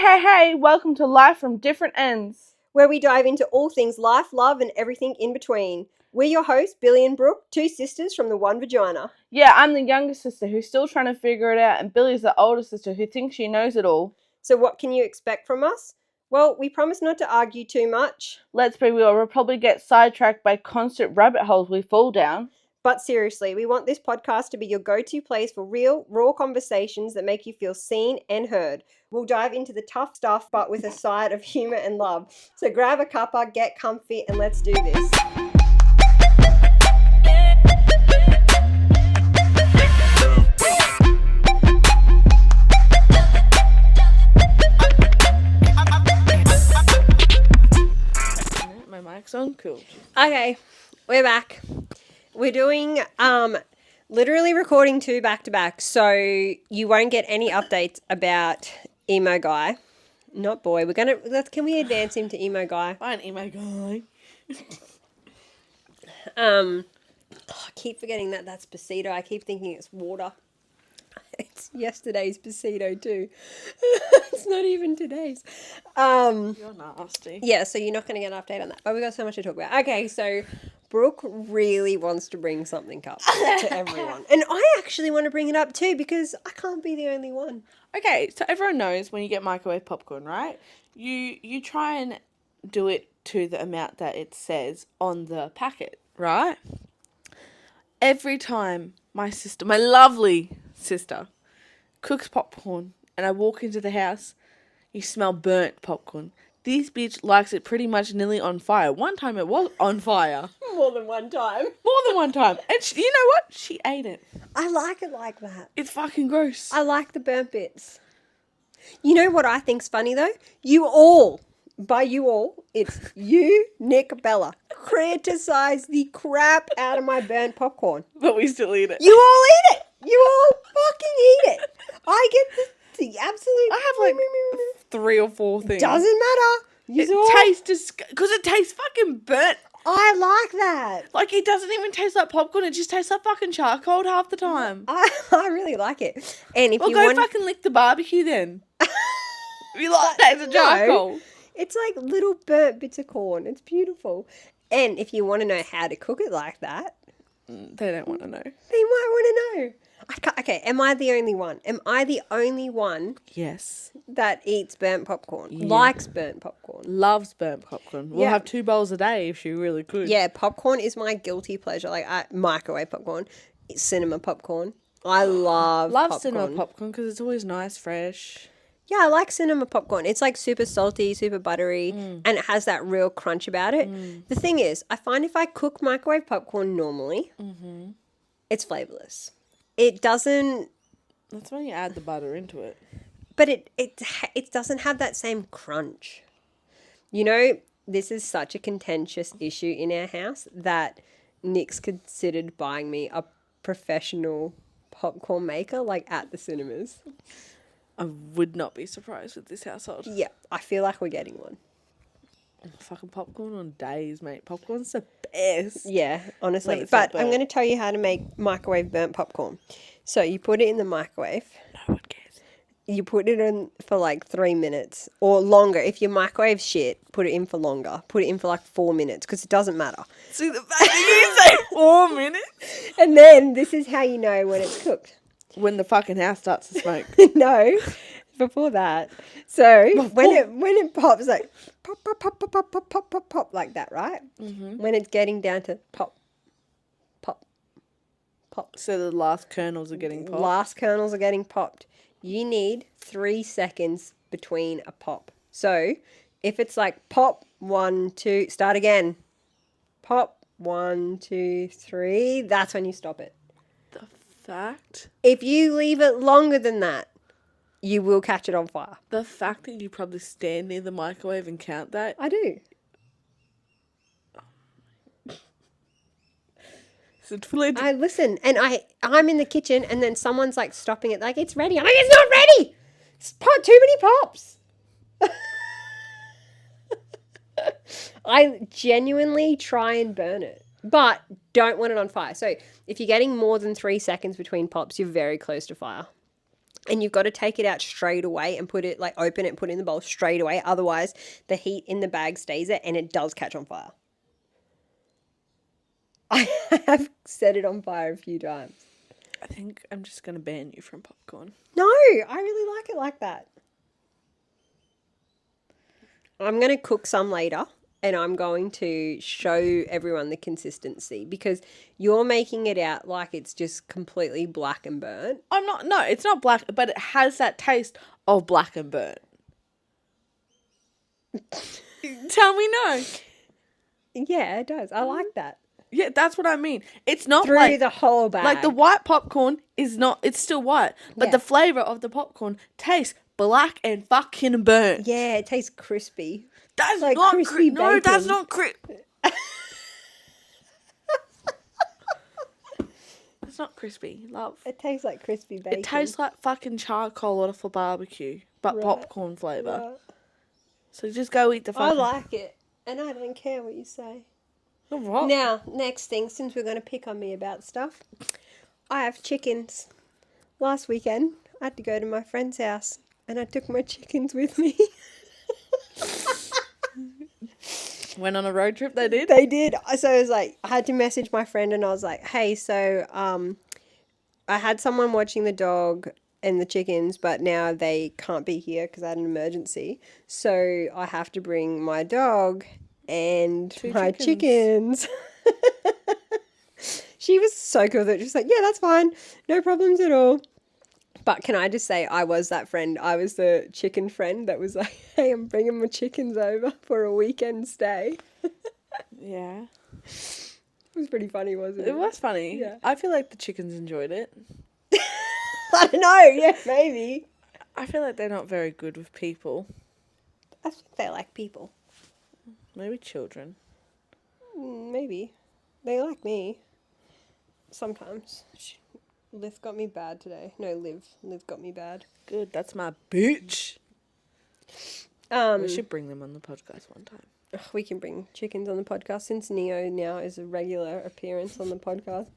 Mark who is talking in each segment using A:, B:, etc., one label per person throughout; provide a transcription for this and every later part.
A: Hey, welcome to Life from Different Ends.
B: Where we dive into all things life, love, and everything in between. We're your hosts, Billie and Brooke, two sisters from the one vagina.
A: Yeah, I'm the younger sister who's still trying to figure it out, and Billy's the older sister who thinks she knows it all.
B: So what can you expect from us? Well, we promise not to argue too much.
A: Let's be real, we'll probably get sidetracked by constant rabbit holes we fall down.
B: But seriously, we want this podcast to be your go-to place for real, raw conversations that make you feel seen and heard. We'll dive into the tough stuff, but with a side of humor and love. So grab a cuppa, get comfy, and let's do this.
A: My mic's on, cool.
B: Okay, we're back. We're doing literally recording two back to back, so you won't get any updates about emo guy, not boy. Can we advance him to emo guy?
A: Fine, emo guy.
B: I keep forgetting that's Pasito. I keep thinking it's water. It's yesterday's Pasito too. It's not even today's.
A: You're nasty.
B: Yeah, so you're not going to get an update on that. But we got so much to talk about. Okay, so Brooke really wants to bring something up to everyone. And I actually want to bring it up too because I can't be the only one.
A: Okay, so everyone knows when you get microwave popcorn, right? You try and do it to the amount that it says on the packet, right? Every time my lovely sister, cooks popcorn and I walk into the house, you smell burnt popcorn. This bitch likes it pretty much nearly on fire. One time it was on fire.
B: More than one time.
A: And you know what? She ate it.
B: I like it like that.
A: It's fucking gross.
B: I like the burnt bits. You know what I think's funny though? You all, it's you, Nick, Bella, criticize the crap out of my burnt popcorn.
A: But we still eat it.
B: You all eat it. You all fucking eat it. I get the absolute...
A: I have like 3 or 4 things.
B: Doesn't matter.
A: It tastes because it tastes fucking burnt.
B: I like that.
A: Like, it doesn't even taste like popcorn. It just tastes like fucking charcoal half the time.
B: I really like it. And if
A: well,
B: you
A: go
B: want...
A: fucking lick the barbecue then. You like that as a charcoal.
B: No, it's like little burnt bits of corn. It's beautiful. And if you want to know how to cook it like that...
A: They don't want to know.
B: They might want to know. Okay, am I the only one? Am I the only one?
A: Yes.
B: That eats burnt popcorn,
A: Yeah.
B: likes burnt popcorn,
A: Loves burnt popcorn. We'll have 2 bowls a day if she really could.
B: Yeah, popcorn is my guilty pleasure. Like microwave popcorn, cinema popcorn. I love popcorn.
A: Cinema popcorn because it's always nice, fresh.
B: Yeah, I like cinema popcorn. It's like super salty, super buttery, and it has that real crunch about it. The thing is, I find if I cook microwave popcorn normally, it's flavorless. It doesn't...
A: That's when you add the butter into it.
B: But it doesn't have that same crunch. You know, this is such a contentious issue in our house that Nick's considered buying me a professional popcorn maker, like at the cinemas.
A: I would not be surprised with this household.
B: Yeah, I feel like we're getting one.
A: Fucking popcorn on days, mate. Popcorn's the best.
B: Yeah, honestly. But I'm going to tell you how to make microwave burnt popcorn. So you put it in the microwave.
A: No one cares.
B: You put it in for like 3 minutes or longer. If your microwave shit, put it in for longer. Put it in for like 4 minutes because it doesn't matter.
A: See, the fact that you say 4 minutes?
B: And then this is how you know when it's cooked.
A: When the fucking house starts to smoke.
B: No, before that. So when it pops, like pop, pop, pop, pop, pop, pop, pop, pop, pop, like that, right? Mm-hmm. When it's getting down to pop, pop, pop.
A: So the last kernels are getting popped.
B: Last kernels are getting popped. You need 3 seconds between a pop. So if it's like pop, 1, 2, start again. Pop, 1, 2, 3. That's when you stop it.
A: Fact.
B: If you leave it longer than that, you will catch it on fire.
A: The fact that you probably stand near the microwave and count that.
B: I do. I listen, and I'm in the kitchen, and then someone's like stopping it, like it's ready. I'm like, it's not ready. It's too many pops. I genuinely try and burn it. But don't want it on fire. So if you're getting more than 3 seconds between pops, you're very close to fire. And you've got to take it out straight away and put it, like, open it, put it in the bowl straight away. Otherwise, the heat in the bag stays there and it does catch on fire. I have set it on fire a few times.
A: I think I'm just going to ban you from popcorn.
B: No, I really like it like that. I'm going to cook some later and I'm going to show everyone the consistency because you're making it out like it's just completely black and burnt.
A: I'm not. No, it's not black, but it has that taste of black and burnt. Tell me no.
B: Yeah, it does. I like that.
A: Yeah, that's what I mean. It's not
B: Through
A: like
B: the whole bag.
A: like the white popcorn is not. It's still white, but
B: Yeah.
A: the flavor of the popcorn tastes black and fucking burnt.
B: Yeah, it tastes crispy.
A: That's
B: like
A: not
B: crispy
A: No, that's
B: bacon.
A: not It's not crispy, love.
B: It tastes like crispy bacon.
A: It tastes like fucking charcoal off a barbecue, but
B: Right.
A: popcorn flavour.
B: Right.
A: So just go eat the
B: I
A: fucking...
B: like it, and I don't care what you say.
A: What?
B: Now, next thing, since we're going to pick on me about stuff, I have chickens. Last weekend, I had to go to my friend's house, and I took my chickens with me.
A: Went on a road trip, they did?
B: They did. So I was like, I had to message my friend, and I was like, hey, so I had someone watching the dog and the chickens, but now they can't be here because I had an emergency. So I have to bring my dog and
A: Two
B: my
A: chickens.
B: chickens. She was so cool that she was like, yeah, that's fine. No problems at all. But can I just say, I was that friend. I was the chicken friend that was like, hey, I'm bringing my chickens over for a weekend stay.
A: Yeah.
B: It was pretty funny, wasn't it?
A: It was funny.
B: Yeah.
A: I feel like the chickens enjoyed it.
B: I don't know. Yeah, maybe.
A: I feel like they're not very good with people.
B: I think they like people.
A: Maybe children.
B: Maybe. They like me. Sometimes. Liv got me bad today. No, Liv. Liv got me bad.
A: Good, that's my bitch. We should bring them on the podcast one time.
B: We can bring chickens on the podcast since Neo now is a regular appearance on the podcast.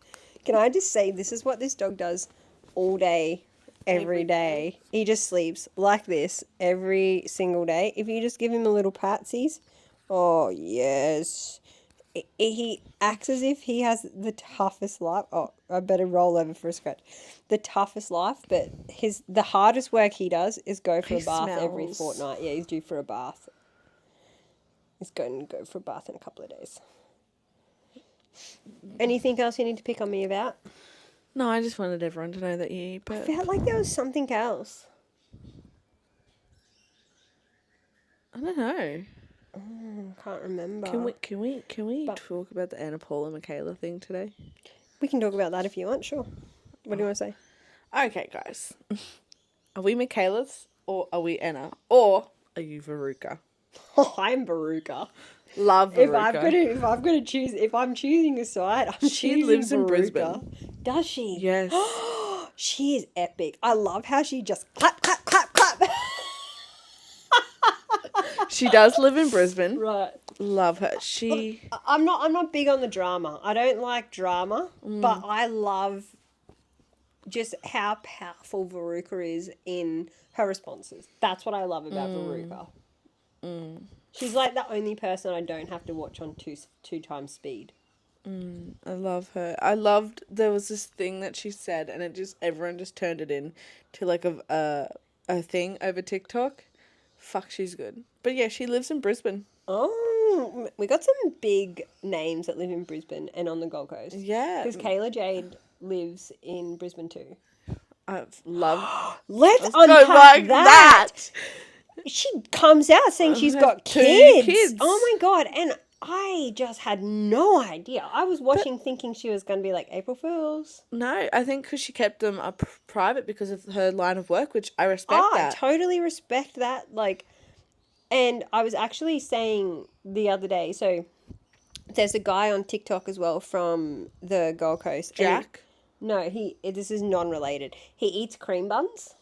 B: Can I just say, this is what this dog does all day, every day. He just sleeps like this every single day. If you just give him a little patsies, oh, yes. He acts as if he has the toughest life. Oh, I better roll over for a scratch. The toughest life, but the hardest work he does is go for a bath every
A: smells.
B: fortnight. Yeah, he's due for a bath. He's going to go for a bath in a couple of days. Anything else you need to pick on me about?
A: No, I just wanted everyone to know that you eat,
B: I
A: but
B: felt like there was something else.
A: I don't know.
B: Can't remember.
A: Can we talk about the Anna Paula Michaela thing today?
B: We can talk about that if you want, sure. What do you want to say?
A: Okay, guys. Are we Michaelas or are we Anna? Or are you Veruca?
B: Oh, I'm Veruca.
A: Love Veruca.
B: If I'm choosing a side,
A: She
B: choosing
A: lives in
B: Veruca.
A: Brisbane.
B: Does she?
A: Yes.
B: She is epic. I love how she just clap, clap, clap, clap.
A: She does live in Brisbane.
B: Right.
A: Love her.
B: I'm not big on the drama. I don't like drama, but I love just how powerful Veruca is in her responses. That's what I love about Veruca. She's like the only person I don't have to watch on two times speed.
A: I love her. There was this thing that she said and everyone just turned it in to like a thing over TikTok. Fuck, she's good. But yeah, she lives in Brisbane.
B: Oh, we got some big names that live in Brisbane and on the Gold Coast.
A: Yeah.
B: Because Kayla Jade lives in Brisbane too.
A: I love...
B: Let's
A: go
B: unpack
A: like
B: that. She comes out saying she's got
A: two
B: kids.
A: kids.
B: Oh my God. And I just had no idea. I was watching thinking she was going to be like April Fool's.
A: No, I think because she kept them up private because of her line of work, which I respect
B: I
A: that.
B: totally respect that. Like, and I was actually saying the other day, so there's a guy on TikTok as well from the Gold Coast.
A: Jack?
B: No, this is non-related. He eats cream buns.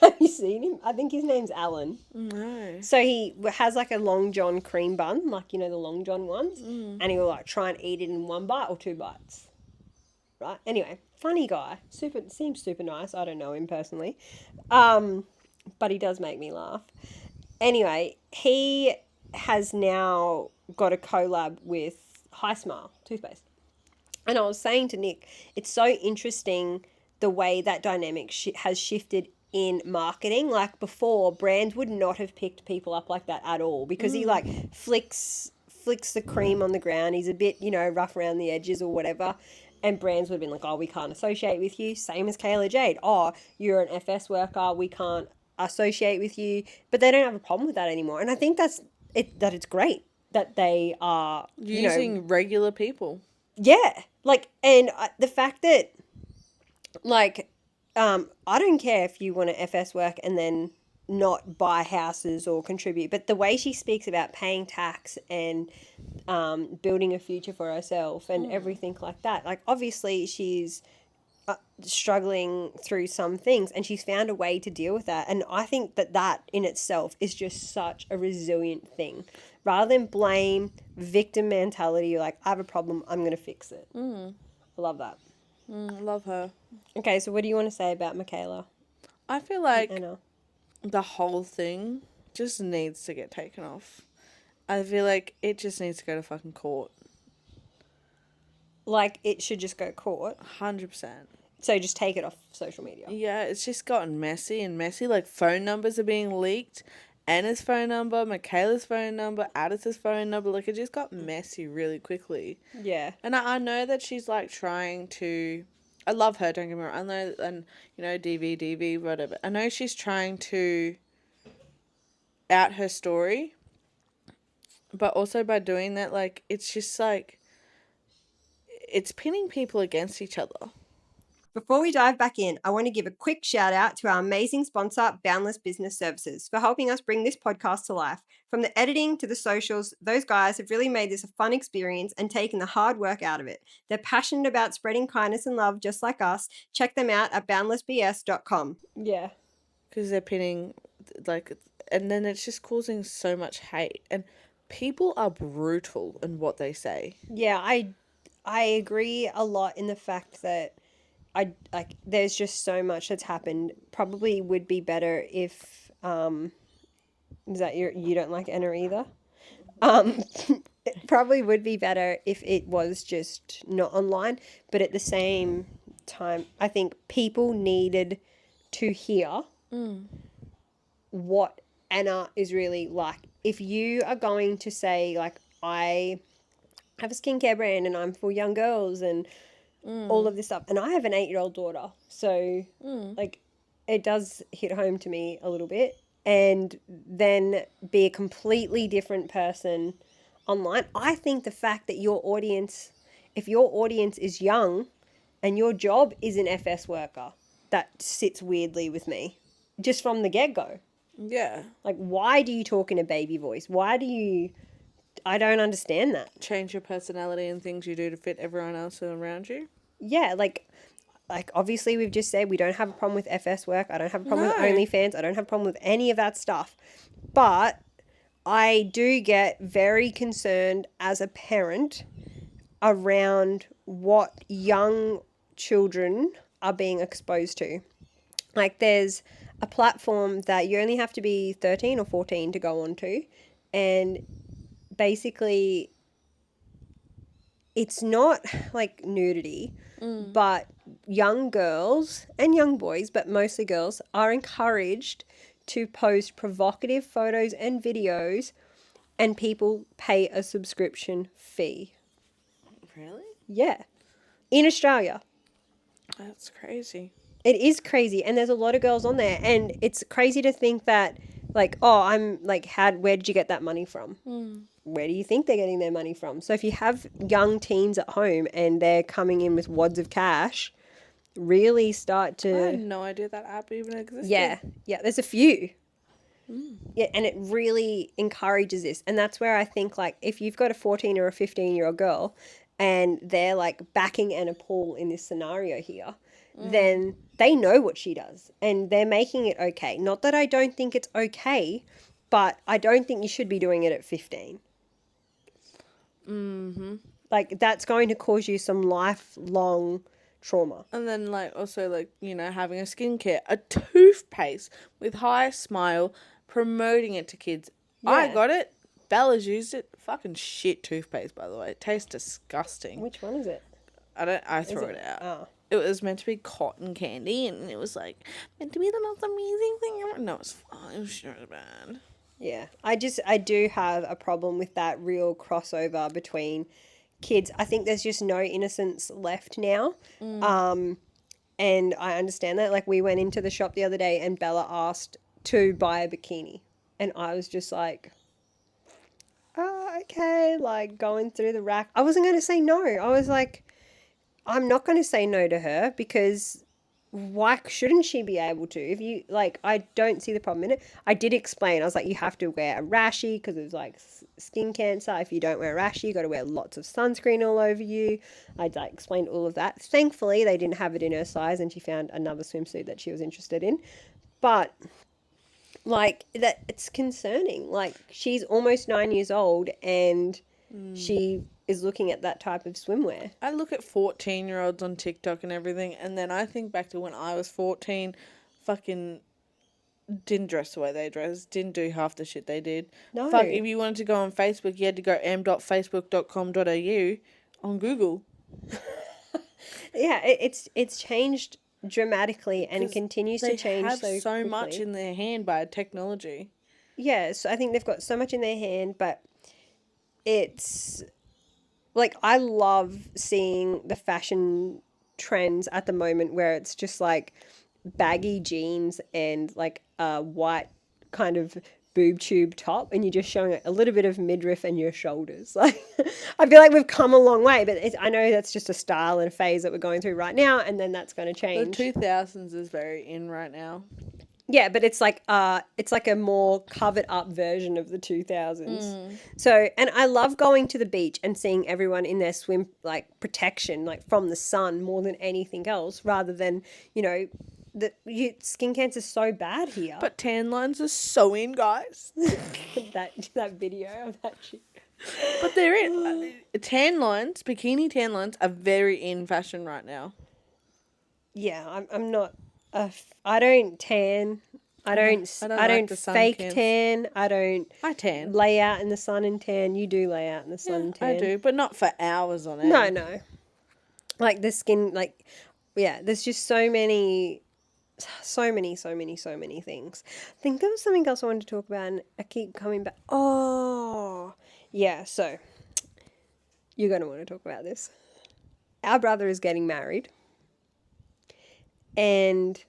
B: Have you seen him? I think his name's Alan.
A: No.
B: So he has like a Long John cream bun, like, you know, the Long John ones. And he will like try and eat it in one bite or two bites. right? Anyway, funny guy. Seems super nice. I don't know him personally. But he does make me laugh. Anyway, he has now got a collab with High Smile toothpaste. And I was saying to Nick, it's so interesting the way that dynamic has shifted in marketing. Like before, brands would not have picked people up like that at all because he like flicks the cream on the ground. He's a bit, rough around the edges or whatever. And brands would have been like, oh, we can't associate with you. Same as Kayla Jade. Oh, you're an FS worker. We can't associate with you. But they don't have a problem with that anymore. And I think that it's great that they are
A: using regular people.
B: Yeah, like, and the fact that, like, I don't care if you want to FS work and then not buy houses or contribute, but the way she speaks about paying tax and building a future for herself and everything like that, like, obviously she's struggling through some things and she's found a way to deal with that. And I think that in itself is just such a resilient thing. Rather than blame, victim mentality, like, I have a problem, I'm going to fix it. I love that.
A: I love her.
B: Okay, so what do you want to say about Michaela?
A: I feel like
B: Anna?
A: the whole thing just needs to get taken off. I feel like it just needs to go to fucking court.
B: Like, it should just go court.
A: 100%.
B: So just take it off social media.
A: Yeah, it's just gotten messy. Like, phone numbers are being leaked. Anna's phone number, Michaela's phone number, Addis's phone number. Like, it just got messy really quickly.
B: Yeah.
A: And I know that she's, like, trying to... I love her, don't get me wrong. I know, and, DV, whatever. I know she's trying to out her story. But also by doing that, like, it's just, like... It's pinning people against each other.
B: Before we dive back in, I want to give a quick shout out to our amazing sponsor, Boundless Business Services, for helping us bring this podcast to life. From the editing to the socials, those guys have really made this a fun experience and taken the hard work out of it. They're passionate about spreading kindness and love just like us. Check them out at boundlessbs.com. Yeah.
A: Because they're pinning, like, and then it's just causing so much hate. And people are brutal in what they say.
B: Yeah, I agree a lot in the fact that there's just so much that's happened. Probably would be better if is that you don't like Anna either? It probably would be better if it was just not online, but at the same time I think people needed to hear what Anna is really like. If you are going to say, like, I have a skincare brand and I'm for young girls and all of this stuff. And I have an 8-year-old daughter. So, like, it does hit home to me a little bit. And then be a completely different person online. I think the fact that your audience, if your audience is young and your job is an FS worker, that sits weirdly with me. Just from the get-go.
A: Yeah.
B: Like, why do you talk in a baby voice? Why do you... I don't understand that.
A: Change your personality and things you do to fit everyone else around you.
B: Yeah, like obviously we've just said we don't have a problem with FS work. I don't have a problem with OnlyFans. I don't have a problem with any of that stuff. But I do get very concerned as a parent around what young children are being exposed to. Like, there's a platform that you only have to be 13 or 14 to go on to, and basically it's not like nudity, but young girls and young boys, but mostly girls, are encouraged to post provocative photos and videos, and people pay a subscription fee.
A: Really?
B: Yeah. In Australia.
A: That's crazy.
B: It is crazy, and there's a lot of girls on there, and it's crazy to think that, like, oh, I'm like, where did you get that money from? Where do you think they're getting their money from? So if you have young teens at home and they're coming in with wads of cash, really start to...
A: I had no idea that app even existed.
B: Yeah, there's a few. Yeah, and it really encourages this, and that's where I think, like, if you've got a 14 or a 15-year-old girl and they're, like, backing Anna Paul in this scenario here, then they know what she does and they're making it okay. Not that I don't think it's okay, but I don't think you should be doing it at 15. Like, that's going to cause you some lifelong trauma.
A: And then, like, also, like, you know, having a skincare, a toothpaste with High Smile, promoting it to kids. I
B: Yeah.
A: got it. Bella's used it. Fucking shit toothpaste, by the way. It tastes disgusting.
B: Which one is it?
A: I
B: Is
A: throw it out.
B: Oh.
A: It was meant to be cotton candy, and it was, like, meant to be the most amazing thing ever. No, it was sure bad.
B: Yeah. I do have a problem with that real crossover between kids. I think there's just no innocence left now. And I understand that. Like, we went into the shop the other day and Bella asked to buy a bikini. And I was just like, oh, okay. Like, going through the rack. I wasn't going to say no. I was like, I'm not going to say no to her because why shouldn't she be able to? If you, like, I don't see the problem in it. I did explain. I was like, you have to wear a rashie because it's like skin cancer. If you don't wear a rashie, you got to wear lots of sunscreen all over you. I like, explained all of that. Thankfully, they didn't have it in her size and she found another swimsuit that she was interested in. But like, that, it's concerning. Like, she's almost 9 years old and she is looking at that type of swimwear.
A: I look at 14-year-olds on TikTok and everything, and then I think back to when I was 14, fucking didn't dress the way they dressed, didn't do half the shit they did.
B: No.
A: Fuck, if you wanted to go on Facebook, you had to go m.facebook.com.au on Google.
B: Yeah, it's changed dramatically and it continues to change
A: They have
B: so
A: so
B: quickly.
A: much in their hand by technology.
B: Yeah, so I think they've got so much in their hand, but it's like, I love seeing the fashion trends at the moment where it's just like baggy jeans and like a white kind of boob tube top and you're just showing a little bit of midriff and your shoulders. Like, I feel like we've come a long way, but I know that's just a style and a phase that we're going through right now, and then that's going to
A: The
B: change.
A: 2000s is very in right now.
B: Yeah, but it's like a more covered up version of the 2000s. So, and I love going to the beach and seeing everyone in their swim like protection, like from the sun more than anything else, rather than, you know, skin cancer is so bad here.
A: But tan lines are so in, guys.
B: that video of that shit.
A: But they're in. Bikini tan lines are very in fashion right now.
B: Yeah, I'm not. I don't tan. I don't
A: like the sun
B: fake
A: cans.
B: tan.
A: I tan.
B: Lay out in the sun and tan. You do lay out in the sun and tan.
A: I do, but not for hours on end.
B: No. Like the skin, like, yeah, there's just so many things. I think there was something else I wanted to talk about and I keep coming back. Oh, yeah, so you're going to want to talk about this. Our brother is getting married and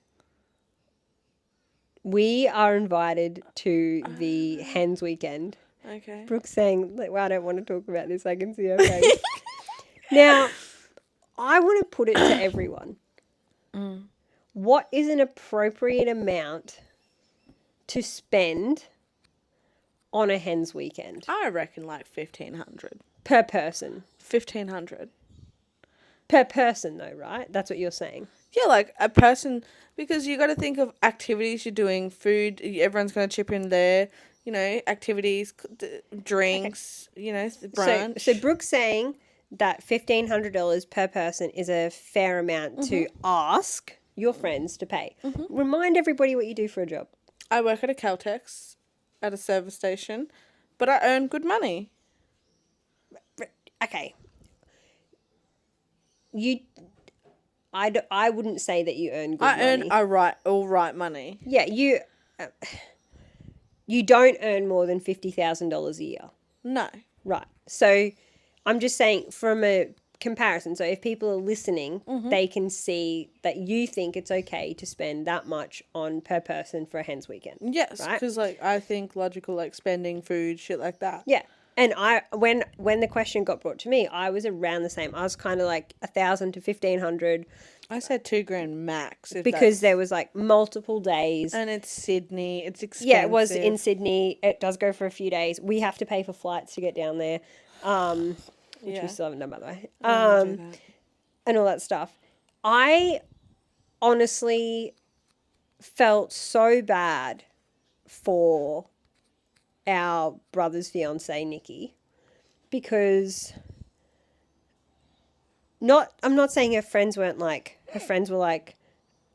B: we are invited to the hens weekend.
A: Okay.
B: Brooke's saying, like, well, I don't want to talk about this. I can see her face. Now, I want to put it to everyone. What is an appropriate amount to spend on a hens weekend
A: I reckon like 1,500.
B: per person?
A: 1,500.
B: Per person, though, right? That's what you're saying.
A: Yeah, like a person, because you got to think of activities you're doing, food, everyone's going to chip in there, you know, activities, drinks, you know, brunch.
B: So Brooke's saying that $1,500 per person is a fair amount to ask your friends to pay. Remind everybody what you do for a job.
A: I work at a Caltex at a service station, but I earn good money.
B: Okay. I wouldn't say that you earn good money.
A: I earn all right money.
B: Yeah, you don't earn more than $50,000 a year.
A: No.
B: Right. So I'm just saying from a comparison. So if people are listening, they can see that you think it's okay to spend that much on per person for a hens weekend.
A: Yes,
B: right?
A: because like I think logical, like spending food, shit like that.
B: Yeah. And when the question got brought to me, I was around the same. I was kind of like 1,000 to 1,500.
A: I said $2,000 max.
B: Because there was like multiple days.
A: And it's Sydney. It's expensive.
B: Yeah, it was in Sydney. It does go for a few days. We have to pay for flights to get down there, which we still haven't done, by the way. And all that stuff. I honestly felt so bad for our brother's fiance, Nikki, because I'm not saying her friends were like,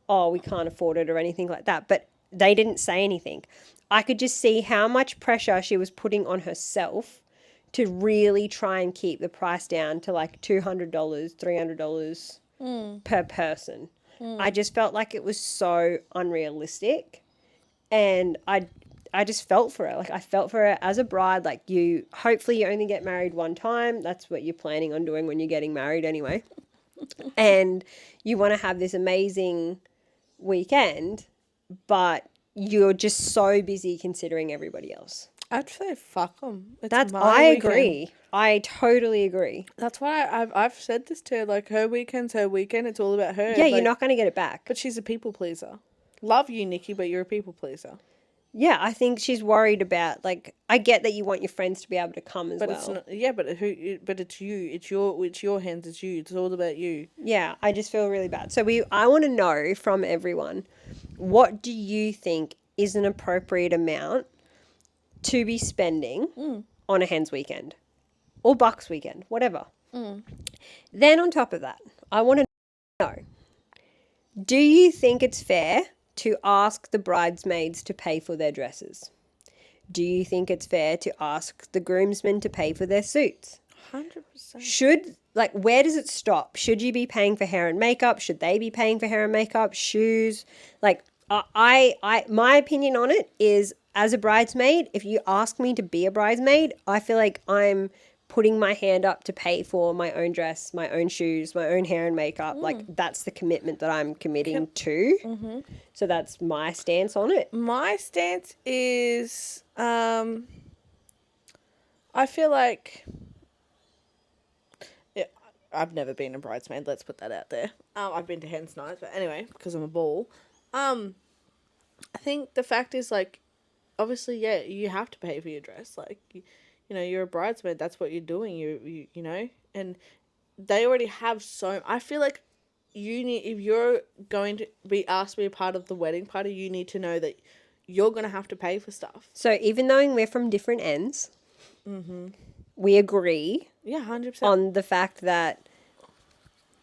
B: oh, we can't afford it or anything like that, but they didn't say anything. I could just see how much pressure she was putting on herself to really try and keep the price down to like $200, $300 per person. I just felt like it was so unrealistic, and I just felt for her. Like, I felt for her as a bride. Like, hopefully you only get married one time. That's what you're planning on doing when you're getting married anyway. And you want to have this amazing weekend, but you're just so busy considering everybody else.
A: I'd say fuck them.
B: I agree. I totally agree.
A: That's why I've said this to her. Like, her weekend's her weekend. It's all about her.
B: Yeah,
A: like,
B: you're not going to get it back.
A: But she's a people pleaser. Love you, Nikki, but you're a people pleaser.
B: Yeah, I think she's worried about, like, I get that you want your friends to be able to come as well.
A: It's not, yeah, but it's you. It's your hands. It's you. It's all about you.
B: Yeah, I just feel really bad. So I want to know from everyone, what do you think is an appropriate amount to be spending on a hen's weekend or bucks weekend, whatever. Then on top of that, I want to know, do you think it's fair to ask the bridesmaids to pay for their dresses? Do you think it's fair to ask the groomsmen to pay for their suits?
A: 100%.
B: Where does it stop? Should you be paying for hair and makeup? Should they be paying for hair and makeup? Shoes? Like, my opinion on it is, as a bridesmaid, if you ask me to be a bridesmaid, I feel like I'm putting my hand up to pay for my own dress, my own shoes, my own hair and makeup. Like, that's the commitment that I'm committing to. Mm-hmm. So that's my stance on it.
A: My stance is, I feel like, yeah, I've never been a bridesmaid. Let's put that out there. I've been to hen's nights, but anyway, because I'm a ball. I think the fact is, like, obviously, yeah, you have to pay for your dress. Like, you know, you're a bridesmaid. That's what you're doing. You know, and they already have so. I feel like if you're going to be asked to be a part of the wedding party, you need to know that you're going to have to pay for stuff.
B: So even though we're from different ends, we agree.
A: Yeah, 100%.
B: On the fact that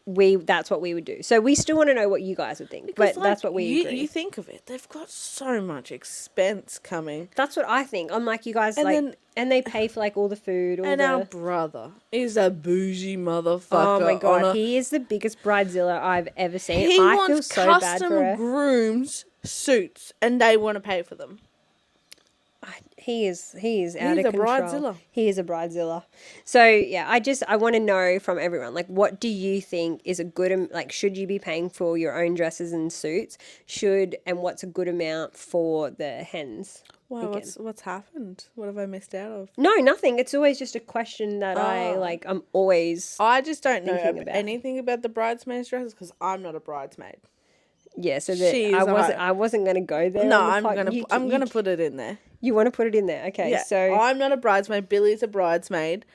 B: that's what we would do. So we still want to know what you guys would think, because, but that's what we agree.
A: You think of it, they've got so much expense coming.
B: That's what I think. I'm like, you guys, and they pay for like all the food.
A: Our brother is a bougie motherfucker.
B: Oh my god, he is the biggest bridezilla I've ever seen.
A: He
B: I
A: wants
B: feel so bad for her.
A: custom grooms suits, and they want to pay for them.
B: He is out of control.
A: Bridezilla.
B: He is a bridezilla. So yeah, I want to know from everyone, like, what do you think is a good, like, should you be paying for your own dresses and suits? And what's a good amount for the hens?
A: Why? What's happened? What have I missed out of?
B: No, nothing. It's always just a question that I'm always.
A: I just don't know anything about the bridesmaids' dresses because I'm not a bridesmaid.
B: Yeah, so I wasn't going to go there.
A: No, I'm gonna put it in there.
B: You want to put it in there? Okay,
A: yeah,
B: so
A: I'm not a bridesmaid. Billy's a bridesmaid.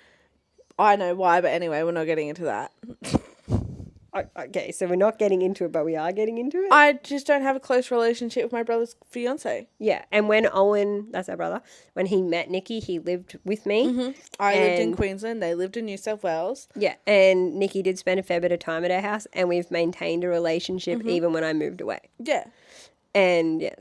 A: I know why, but anyway, we're not getting into that.
B: Okay, so we're not getting into it, but we are getting into it.
A: I just don't have a close relationship with my brother's fiance.
B: Yeah, and when Owen, that's our brother, when he met Nikki, he lived with me.
A: Mm-hmm. I lived in Queensland. They lived in New South Wales.
B: Yeah, and Nikki did spend a fair bit of time at our house, and we've maintained a relationship even when I moved away.
A: Yeah.
B: And yeah,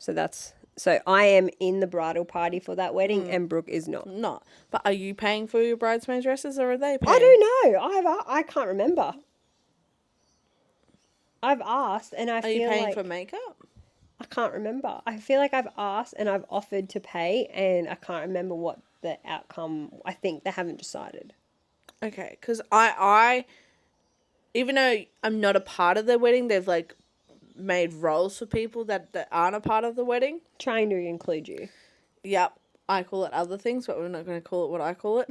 B: so I am in the bridal party for that wedding, and Brooke is not.
A: Not. But are you paying for your bridesmaid dresses, or are they paying?
B: I don't know. I can't remember. I've asked, and I feel like... Are you
A: paying for makeup?
B: I can't remember. I feel like I've asked and I've offered to pay, and I can't remember what the outcome... I think they haven't decided.
A: Okay, because I... Even though I'm not a part of their wedding, they've, like, made roles for people that aren't a part of the wedding.
B: Trying to include you.
A: Yep. I call it other things, but we're not going to call it what I call it.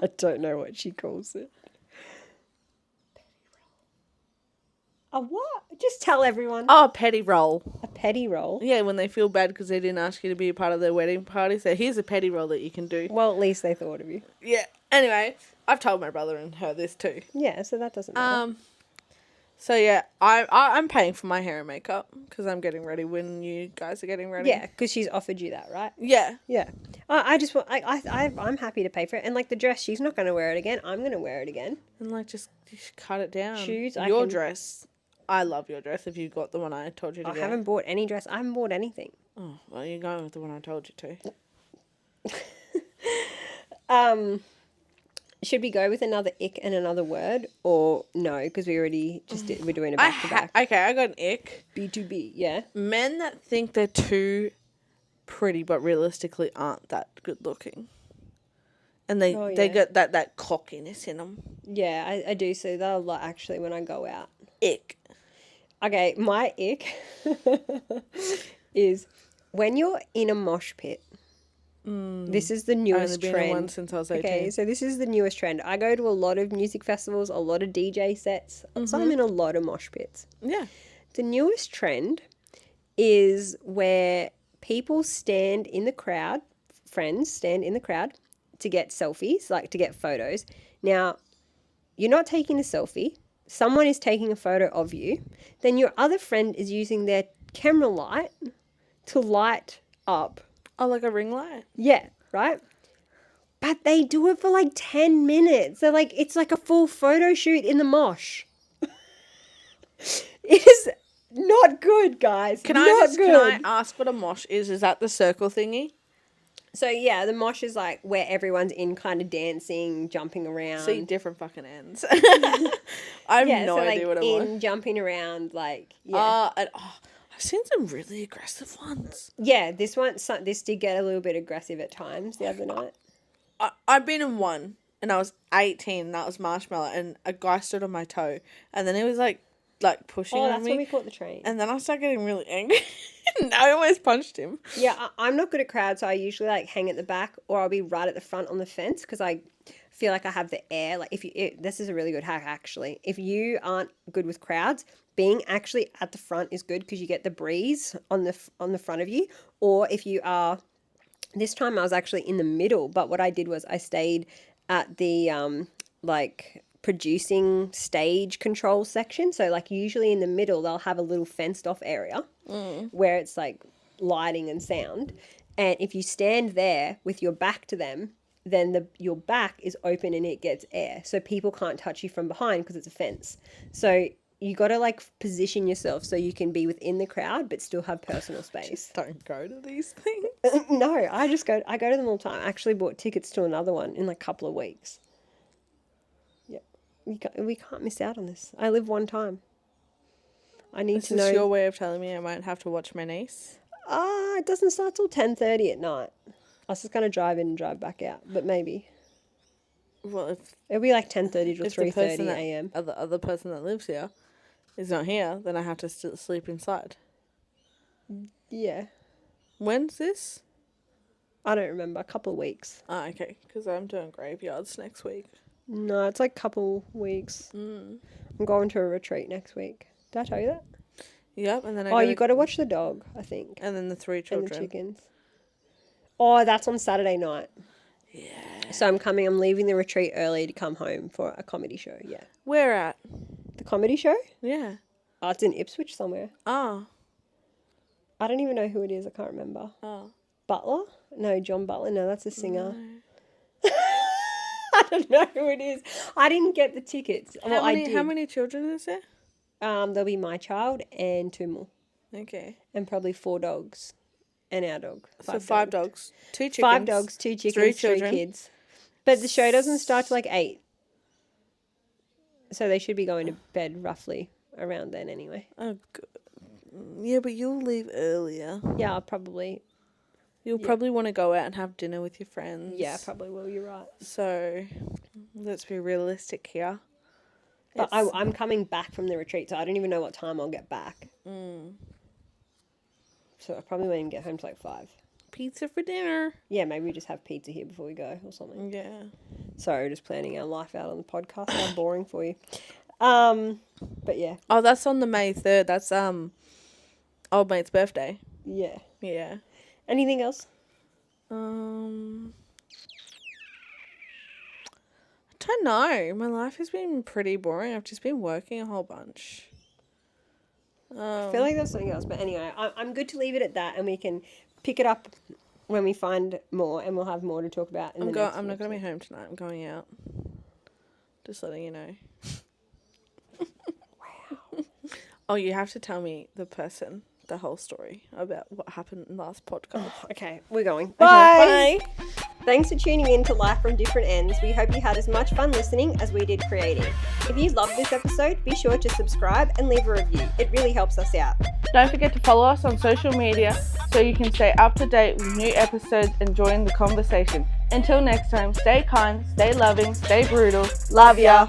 B: I don't know what she calls it. A what? Just tell everyone.
A: Oh, a petty roll.
B: A petty roll?
A: Yeah, when they feel bad because they didn't ask you to be a part of their wedding party. So here's a petty roll that you can do.
B: Well, at least they thought of you.
A: Yeah. Anyway, I've told my brother and her this too.
B: Yeah, so that doesn't matter.
A: So yeah, I'm paying for my hair and makeup because I'm getting ready when you guys are getting ready.
B: Yeah, because she's offered you that, right?
A: Yeah.
B: Yeah. I just want. I'm happy to pay for it, and like the dress, she's not going to wear it again. I'm going to wear it again.
A: And like just cut it down.
B: Shoes,
A: Your dress. I love your dress. If you got the one I told you to
B: I
A: get.
B: haven't bought any dress. I haven't bought anything.
A: Oh well, you're going with the one I told you to.
B: Should we go with another ick and another word, or no? Because we already just did. We're doing a back to back.
A: Okay, I got an ick.
B: B2B, yeah.
A: Men that think they're too pretty but realistically aren't that good looking. And they get that cockiness in them.
B: Yeah, I do see that a lot actually when I go out.
A: Ick.
B: Okay, my ick is when you're in a mosh pit. This is the newest
A: I've only been in
B: trend.
A: one since I was 18.
B: Okay, so this is the newest trend. I go to a lot of music festivals, a lot of DJ sets. So I'm in a lot of mosh pits.
A: Yeah.
B: The newest trend is where people stand in the crowd, friends stand in the crowd to get selfies, like to get photos. Now, you're not taking a selfie. Someone is taking a photo of you. Then your other friend is using their camera light to light up.
A: Oh, like a ring light?
B: Yeah, right? But they do it for like 10 minutes. They're like, it's like a full photo shoot in the mosh. It is not good, guys.
A: Can I ask what a mosh is? Is that the circle thingy?
B: So yeah, the mosh is like where everyone's in kind of dancing, jumping around.
A: See, different fucking ends. I have no idea what it was.
B: Jumping around, like, yeah.
A: I've seen some really aggressive ones.
B: Yeah, this did get a little bit aggressive at times the other night.
A: I've been in one, and I was 18, and that was Marshmallow, and a guy stood on my toe, and then he was like pushing on me.
B: Oh, that's when we caught the train.
A: And then I started getting really angry, and I almost punched him.
B: Yeah, I'm not good at crowds, so I usually like hang at the back, or I'll be right at the front on the fence because I feel like I have the air. Like this is a really good hack actually. If you aren't good with crowds, being actually at the front is good because you get the breeze on the front of you. Or if you are, this time I was actually in the middle, but what I did was I stayed at the producing stage control section. So like usually in the middle they'll have a little fenced off area where it's like lighting and sound. And if you stand there with your back to them, then your back is open and it gets air. So people can't touch you from behind because it's a fence. So you got to like position yourself so you can be within the crowd but still have personal space.
A: Just don't go to these things.
B: No, I go to them all the time. I actually bought tickets to another one in like a couple of weeks. Yeah. We can't miss out on this. I live one time. I need to know.
A: Is this your way of telling me I might have to watch my niece?
B: It doesn't start till 10:30 at night. I was just going to drive in and drive back out, but maybe.
A: Well,
B: It'll be like 10:30 to 3:30
A: the
B: a.m.
A: other person that lives here is not here, then I have to still sleep inside.
B: Yeah.
A: When's this?
B: I don't remember. A couple of weeks.
A: Oh, okay. Because I'm doing graveyards next week.
B: No, it's like a couple weeks. I'm going to a retreat next week. Did I tell you that?
A: Yep, and then
B: you got to watch the dog, I think.
A: And then the 3 children.
B: And the chickens. Oh, that's on Saturday night.
A: Yeah.
B: So I'm leaving the retreat early to come home for a comedy show, yeah.
A: Where at?
B: The comedy show?
A: Yeah.
B: Oh, it's in Ipswich somewhere.
A: Oh.
B: I don't even know who it is. I can't remember.
A: Oh.
B: Butler? No, John Butler. No, that's a singer. No. I don't know who it is. I didn't get the tickets.
A: How many children is there?
B: There'll be my child and 2 more.
A: Okay.
B: And probably 4 dogs. And our dog.
A: 5 dogs. 2 chickens.
B: 5 dogs, 2 chickens, 3
A: children.
B: kids. But the show doesn't start till like 8. So they should be going to bed roughly around then anyway.
A: Oh, good. Yeah, but you'll leave earlier.
B: Yeah, I'll probably.
A: You'll probably want to go out and have dinner with your friends.
B: Yeah, probably will. You're right.
A: So, let's be realistic here.
B: But I'm coming back from the retreat, so I don't even know what time I'll get back. So I probably won't even get home till like 5.
A: Pizza for dinner.
B: Yeah, maybe we just have pizza here before we go or something.
A: Yeah.
B: Sorry, just planning our life out on the podcast. How boring for you. But yeah.
A: Oh, that's on the May 3rd. That's old mate's birthday.
B: Yeah.
A: Yeah.
B: Anything else?
A: I don't know. My life has been pretty boring. I've just been working a whole bunch.
B: I feel like there's something else, but anyway, I'm good to leave it at that, and we can pick it up when we find more, and we'll have more to talk about in the next
A: I'm not going to
B: episode.
A: be home tonight. I'm going out. Just letting you know.
B: Wow.
A: Oh, you have to tell me the whole story about what happened in last podcast.
B: Okay, we're going.
A: Bye.
B: Okay, bye. Thanks for tuning in to Life from Different Ends. We hope you had as much fun listening as we did creating. If you loved this episode, be sure to subscribe and leave a review. It really helps us out.
A: Don't forget to follow us on social media so you can stay up to date with new episodes and join the conversation. Until next time, stay kind, stay loving, stay brutal. Love ya.